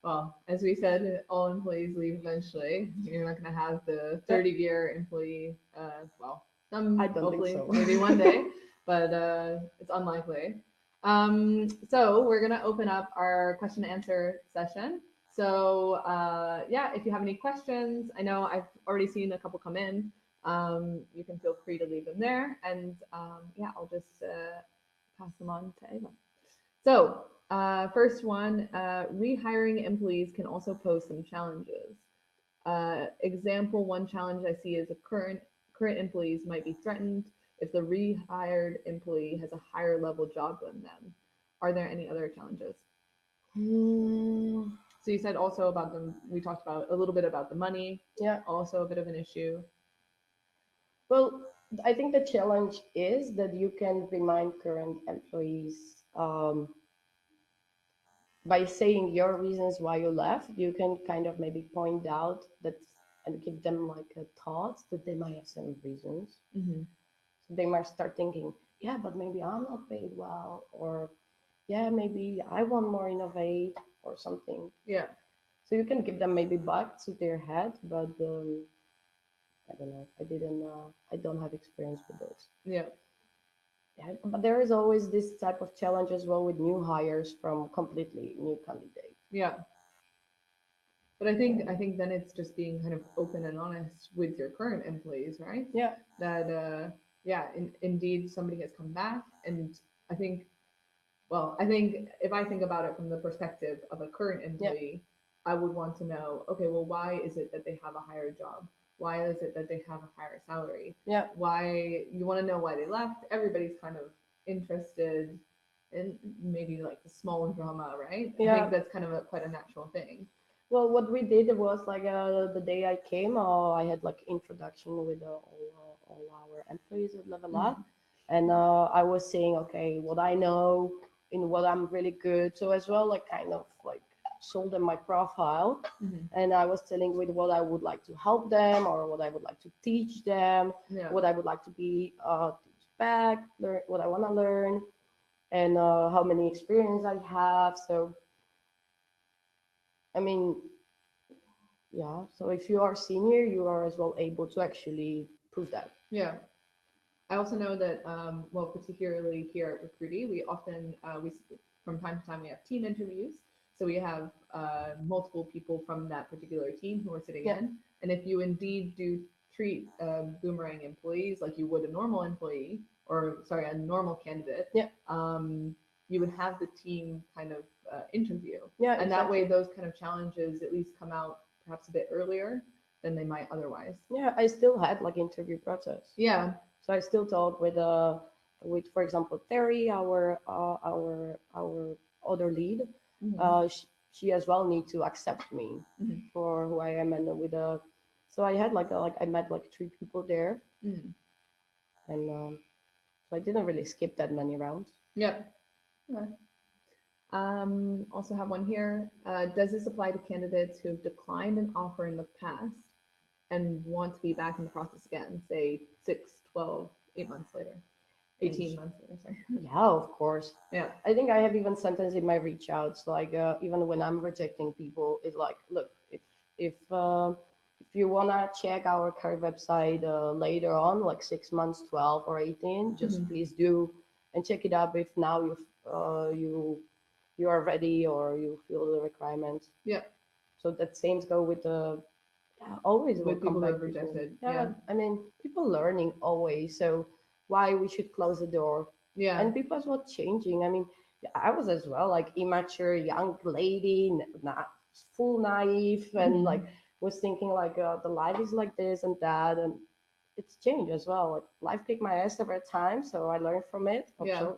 Well, as we said, all employees leave eventually. You're not going to have the 30-year employee. Well, some I don't think hopefully so. maybe one day, but it's unlikely. So we're going to open up our question and answer session. So yeah, if you have any questions, I know I've already seen a couple come in. You can feel free to leave them there, and yeah, I'll just pass them on to Eva. So first one, rehiring employees can also pose some challenges. Example, one challenge I see is current employees might be threatened if the rehired employee has a higher level job than them. Are there any other challenges? So you said also about them, we talked about a little bit about the money, Yeah. also a bit of an issue. Well, I think the challenge is that you can remind current employees by saying your reasons why you left. You can kind of maybe point out that and give them like a thoughts that they might have some reasons. Mm-hmm. So they might start thinking, yeah, but maybe I'm not paid well, or yeah, maybe I want more innovate or something. Yeah. So you can give them maybe back to their head, but I don't know. I don't have experience with those. Yeah. Yeah, but there is always this type of challenge as well with new hires from completely new candidates. Yeah. But I think then it's just being kind of open and honest with your current employees, right? Yeah. That yeah, indeed somebody has come back, and I think, well, I think if I think about it from the perspective of a current employee, I would want to know, okay, well, why is it that they have a higher job? Why is it that they have a higher salary? Yeah. Why you want to know why they left? Everybody's kind of interested in maybe like the small drama, right? I Yeah. think that's kind of quite a natural thing. Well, what we did was like the day I came, I had like introduction with all our employees at LevelUp, and I was saying, okay, what I know, in what I'm really good. So as well, like kind of like sold them my profile, and I was telling with what I would like to help them or what I would like to teach them, Yeah. what I would like to be teach back, learn what I want to learn, and how many experience I have. So I mean, yeah. So if you are senior, you are as well able to actually prove that. Yeah. I also know that, well, particularly here at Recruity, we often, from time to time, we have team interviews. So we have multiple people from that particular team who are sitting in. And if you indeed do treat Boomerang employees like you would a normal employee, or sorry, a normal candidate, you would have the team kind of interview. Yeah. And that way, those kind of challenges at least come out perhaps a bit earlier than they might otherwise. Yeah, I still had like interview process. Yeah. So I still talk with for example Terry, our other lead. She as well need to accept me for who I am, and with so I had like I met like 3 people there, and so I didn't really skip that many rounds. Yeah. Okay. Also have one here. Does this apply to candidates who have declined an offer in the past and want to be back in the process again, say 6, 12, 8 months later, 18 months later, sorry. Yeah, of course. Yeah. I think I have even sentence in my reach outs, like even when I'm rejecting people, it's like, look, if you wanna check our career website later on, like 6 months, 12 or 18, just please do and check it out if now you are ready or you feel the requirements. Yeah. So that same go with always with people who have rejected. Yeah. I mean, people learning always. So why we should close the door? Yeah. And people as well changing. I mean, I was as well like immature young lady, not full naive, and like was thinking like the life is like this and that, and it's changed as well. Like life kicked my ass over time, so I learned from it. Yeah.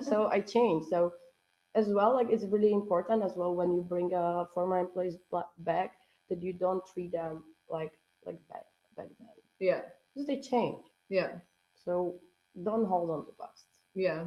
So I changed. So as well, like it's really important as well when you bring former employees back that you don't treat them like back then Yeah. because they change. Yeah. So don't hold on to past. Yeah.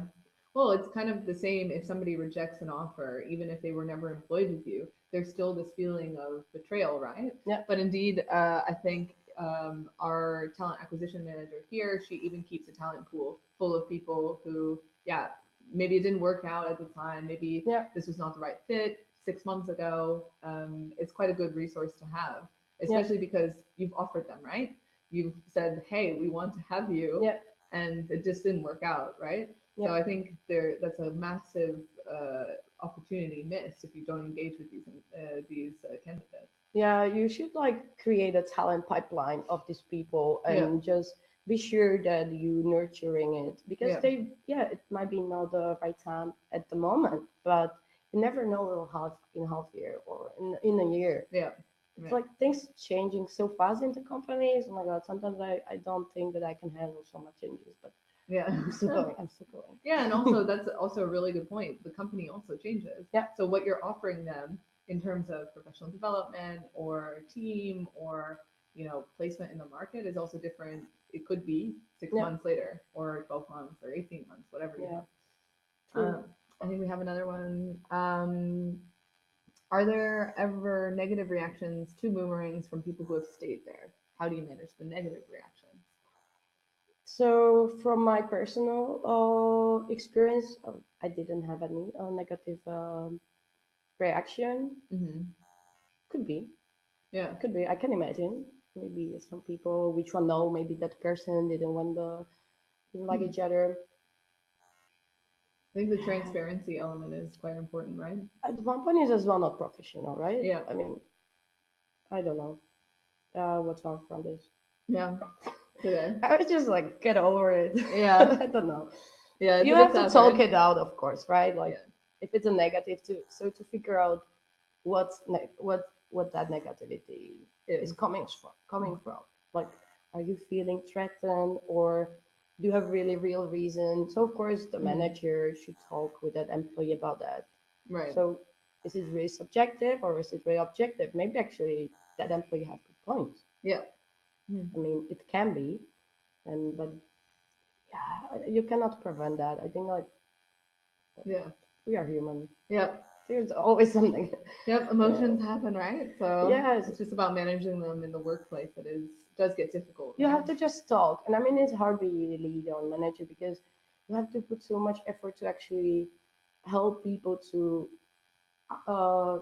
Well, it's kind of the same if somebody rejects an offer, even if they were never employed with you, there's still this feeling of betrayal, right? Yeah. But indeed, I think our talent acquisition manager here, she even keeps a talent pool full of people who, yeah, maybe it didn't work out at the time. Maybe Yeah. this was not the right fit 6 months ago. It's quite a good resource to have, Yeah. especially because you've offered them, right? You've said, hey, we want to have you. Yeah. And it just didn't work out, right? Yeah. So I think that's a massive opportunity missed if you don't engage with these candidates. Yeah, you should like create a talent pipeline of these people and just be sure that you nurturing it because Yeah. it might be not the right time at the moment, but you never know in half year or in a year. Yeah. It's Yeah. like things changing so fast into companies. Oh my God, sometimes I don't think that I can handle so much changes, but Yeah. I'm still going. I'm still going. Yeah, and also that's also a really good point. The company also changes. Yeah. So what you're offering them in terms of professional development or team or placement in the market is also different. It could be six Yeah. months later or 12 months or 18 months, whatever you Yeah. have. True. I think we have another one. Are there ever negative reactions to boomerangs from people who have stayed there? How do you manage the negative reactions? So from my personal experience, I didn't have any negative reaction. Mm-hmm. Could be, Yeah. could be. I can imagine. Maybe some people, which one know, maybe that person didn't like each other. I think the transparency element is quite important, right? At one point, is as well not professional, right? Yeah. I mean, I don't know. What's wrong from this? Yeah. Today. I was just like, get over it. Yeah. I don't know. Yeah. You have to talk it out, of course, right? Like, Yeah. if it's a negative, to figure out what that negativity is coming from. Like, are you feeling threatened, or do you have really real reason? So of course the Mhm. manager should talk with that employee about that. Right. So is it really subjective or is it really objective? Maybe actually that employee has good points. Yeah. I mean, it can be, and but yeah, you cannot prevent that. I think like Yeah. we are human. Yep. There's always something. Yep. Emotions happen, right? So Yes. it's just about managing them in the workplace. Does get difficult. You Right? have to just talk, and I mean it's hard to be a leader or manager because you have to put so much effort to actually help people to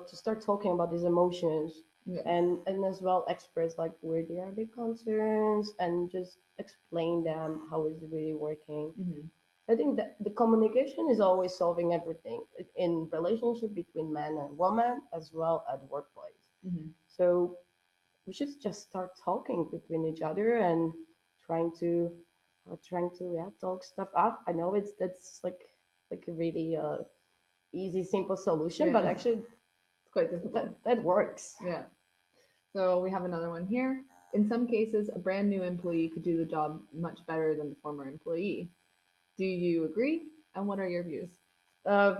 start talking about these emotions Yeah. and as well express like where there are big concerns and just explain them how is it really working. Mm-hmm. I think that the communication is always solving everything in relationship between man and woman as well at workplace. Mm-hmm. So we should just start talking between each other and trying to talk stuff up. I know that's like a really easy simple solution, but Yeah. actually It's quite difficult. that works. Yeah. So we have another one here. In some cases, a brand new employee could do the job much better than the former employee. Do you agree? And what are your views? uh,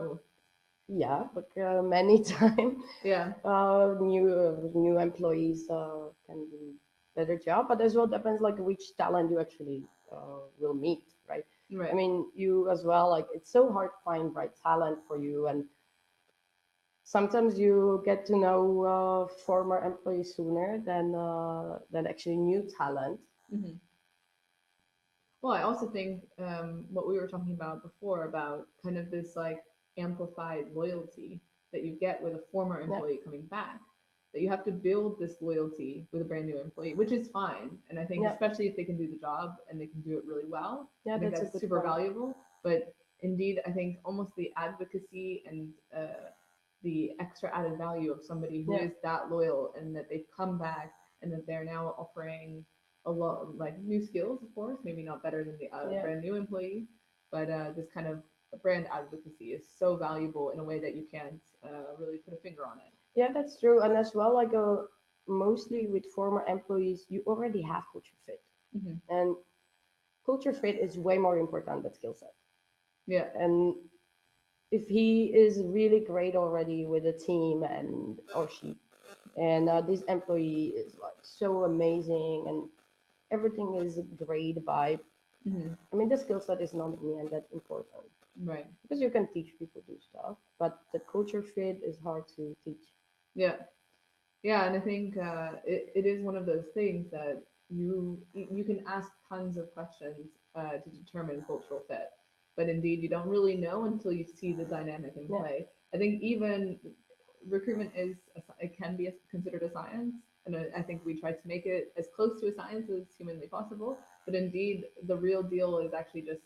yeah, but many times Yeah. new employees can do better job, but as well depends like which talent you actually will meet, right? Right. I mean, you as well, like it's so hard to find right talent for you, and sometimes you get to know former employees sooner than actually new talent. Mm-hmm. Well, I also think what we were talking about before about kind of this like amplified loyalty that you get with a former Yeah, employee coming back, that you have to build this loyalty with a brand new employee, which is fine. And I think yeah, especially if they can do the job and they can do it really well, yeah. I think That's a that's good super point. valuable. But indeed, I think almost the advocacy and the extra added value of somebody who Yeah, is that loyal and that they've come back and that they're now offering a lot like new skills, of course, maybe not better than the yeah, brand new employee, but this kind of brand advocacy is so valuable in a way that you can't really put a finger on it. yeah. That's true, and as well, like mostly with former employees, you already have what you fit. Mhm. And culture fit is way more important than skill set. Yeah. And if he is really great already with a team and or she, and this employee is like so amazing and everything is a great vibe. Hmm. I mean, the skill set is not in the end that important Right. because you can teach people to do stuff, but the culture fit is hard to teach. Yeah. Yeah, and I think it is one of those things that you can ask tons of questions to determine cultural fit, but indeed you don't really know until you see the dynamic in Yeah, play. I think even recruitment it can be considered a science, and I think we try to make it as close to a science as humanly possible. But indeed, the real deal is actually just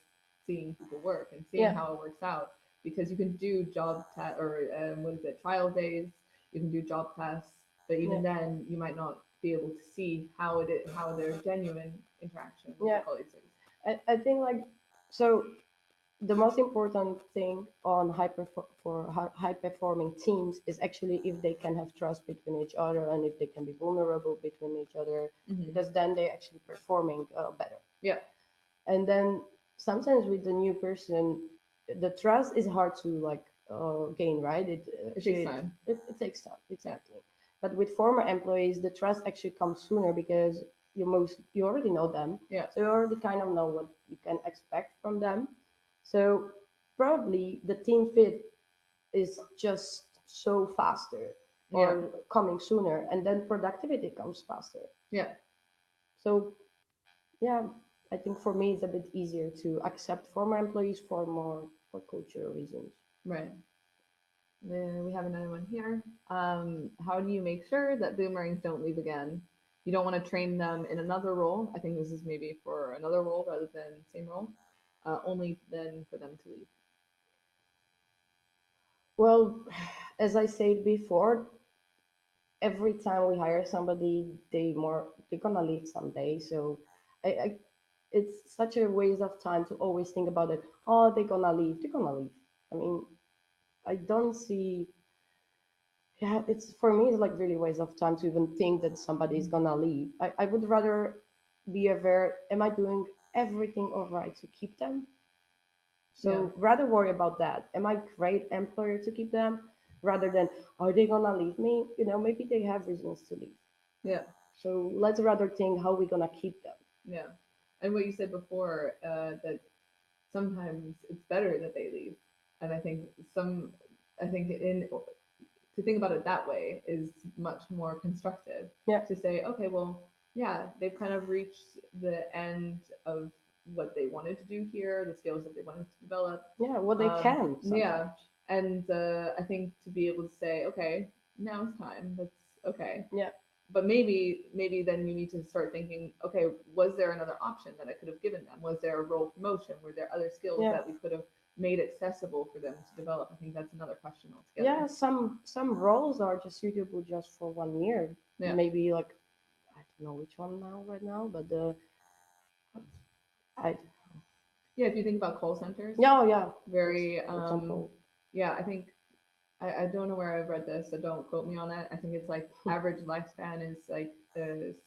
seeing people work and seeing yeah, how it works out, because you can do or what is it, trial days, you can do job tests, but yeah, even then you might not be able to see how their genuine interaction with yeah. your colleagues is. I think like so. The most important thing on high performing teams is actually if they can have trust between each other and if they can be vulnerable between each other, Hmm. because then they're actually performing better. Yeah. And then sometimes with the new person, the trust is hard to like gain, right? It takes time. It takes time, Yeah. exactly. But with former employees, the trust actually comes sooner because you already know them, Yeah. so you already kind of know what you can expect from them. So probably the team fit is just so faster Yeah. or coming sooner, and then productivity comes faster. Yeah. So yeah, I think for me it's a bit easier to accept former employees for more for cultural reasons. Right. Then we have another one here. How do you make sure that boomerangs don't leave again? You don't want to train them in another role. I think this is maybe for another role rather than same role. Only then for them to leave. Well, as I said before, every time we hire somebody, they're gonna leave someday. So I it's such a waste of time to always think about it. Oh, they're gonna leave. They're gonna leave. I mean, I don't see. Yeah, it's for me. It's like really waste of time to even think that somebody is gonna leave. I would rather be aware. Am I doing everything all right to keep them? Yeah. So rather worry about that. Am I a great employer to keep them rather than are they gonna leave me? You know, maybe they have reasons to leave. Yeah. So let's rather think how we're gonna keep them. Yeah. And what you said before, that sometimes it's better that they leave. And I think to think about it that way is much more constructive. Yeah, To say, okay, well, yeah, they've kind of reached the end of what they wanted to do here, the skills that they wanted to develop. yeah, what they can Yeah, sometimes. and I think to be able to say, okay, now it's time. That's okay. Yeah, But maybe then you need to start thinking, okay, was there another option that I could have given them? Was there a role promotion? Were there other skills yeah, that we could have made accessible for them to develop? I think that's another question altogether. yeah. Some roles are just suitable just for 1 year. Yeah. Maybe like I don't know which one now right now, but I Yeah, if you think about call centers, yeah, yeah. very For example, yeah, I think I don't know where I've read this, so don't quote me on it. I think it's like average lifespan is like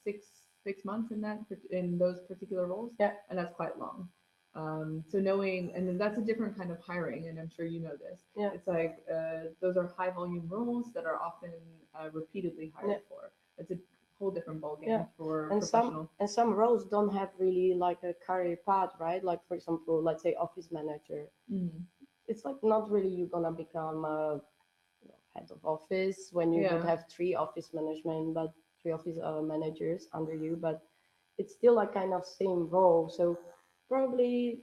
6 months in in those particular roles, yeah, and that's quite long. So knowing, and then that's a different kind of hiring, and I'm sure you know this. yeah, It's like those are high volume roles that are often repeatedly yeah. hired for. It's a whole different Yeah, ballgame for and professional. some roles don't have really like a career path, right? Like for example, let's say office manager. Mhm. It's like not really you're gonna become a head of office when you would Yeah, have three office management, but three office managers under you, but it's still a kind of same role. So probably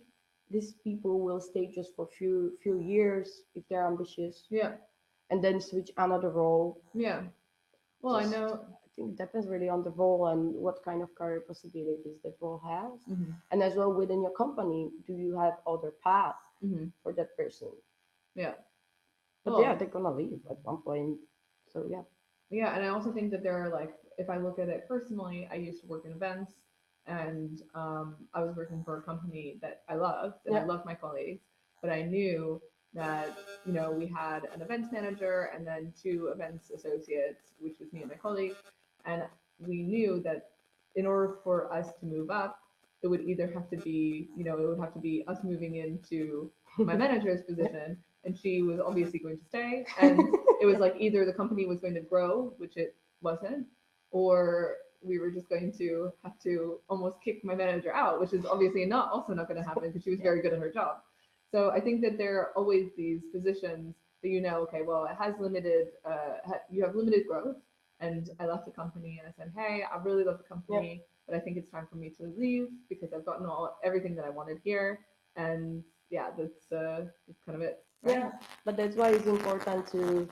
these people will stay just for few years if they're ambitious, yeah, and then switch another role. yeah. Well, I Just know. I think it depends really on the role and what kind of career possibilities that role has, Hmm. and as well within your company, do you have other paths Hmm. for that person? Yeah. But yeah, Well, they're gonna leave at one point. So yeah, yeah, and I also think that there are like, if I look at it personally, I used to work in events, and I was working for a company that I loved, and I yeah, loved my colleagues, but I knew that we had an events manager and then two events associates, which was me and my colleague, and we knew that in order for us to move up, it would either have to be, it would have to be us moving into my manager's position, and she was obviously going to stay. And it was like either the company was going to grow, which it wasn't, or we were just going to have to almost kick my manager out, which is obviously also not going to happen because she was very good at her job. So I think that there are always these positions that okay, well, it has limited, you have limited growth. And I left the company and I said, hey, I really love the company, but I think it's time for me to leave because I've gotten everything that I wanted here. And yeah, that's kind of it. Right? Yeah, but that's why it's important to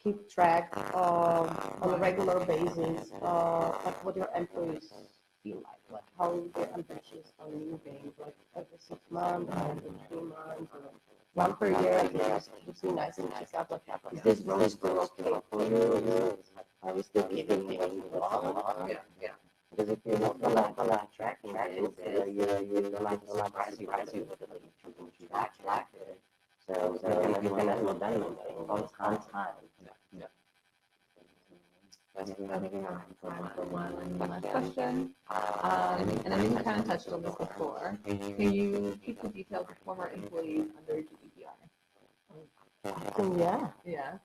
keep track on a regular basis like what your employees feel like how their ambitions are moving, like every 6 months, or every 3 months, or one per year. I think it's really nice to check out like, is this role still okay for you? Are we still giving you along? Yeah. Because if you're not tracking things, you're like surprised you track it. So you're gonna have done anything on time. Yeah. Moving on for one last question. And I think you kind of touched on this before. Can you keep the details of former employees under GDPR? Yeah. Yeah.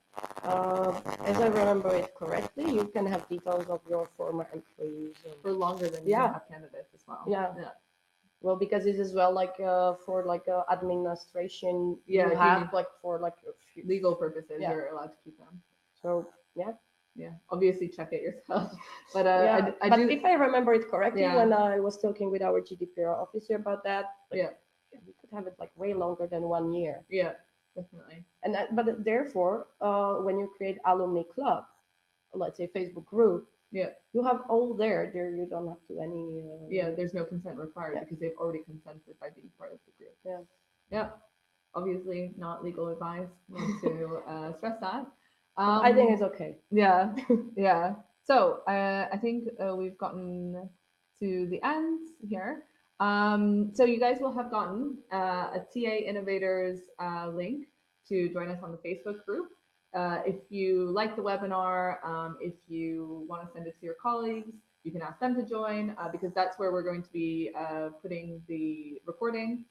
As I remember it correctly, you can have details of your former employees for longer than you can have candidates as well. Yeah. Well, because it is well like for like administration, you have like for like legal purposes, you're allowed to keep them. So yeah. Yeah, obviously check it yourself. But but if I remember it correctly, when I was talking with our GDPR officer about that, like, we could have it like way longer than 1 year. Yeah, definitely. And but therefore, when you create alumni club, let's say Facebook group, you have all there. There you don't have to any. There's no consent required because they've already consented by being part of the group. Yeah. Obviously, not legal advice. Want to stress that. I think it's okay. Yeah, yeah. So I think we've gotten to the end here. So you guys will have gotten a TA Innovators link to join us on the Facebook group. If you like the webinar, if you want to send it to your colleagues, you can ask them to join because that's where we're going to be putting the recording.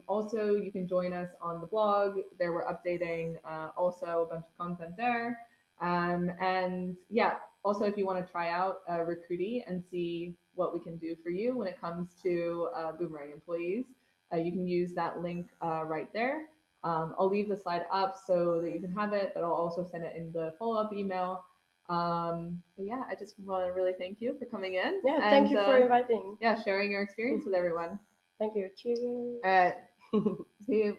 Also, you can join us on the blog. There we're updating also a bunch of content there. And yeah, also if you want to try out Recruity and see what we can do for you when it comes to Boomerang employees, you can use that link right there. I'll leave the slide up so that you can have it, but I'll also send it in the follow-up email. But yeah, I just want to really thank you for coming in. Yeah, thank you for inviting. Yeah, sharing your experience with everyone. Thank you. Cheers. All right. See you.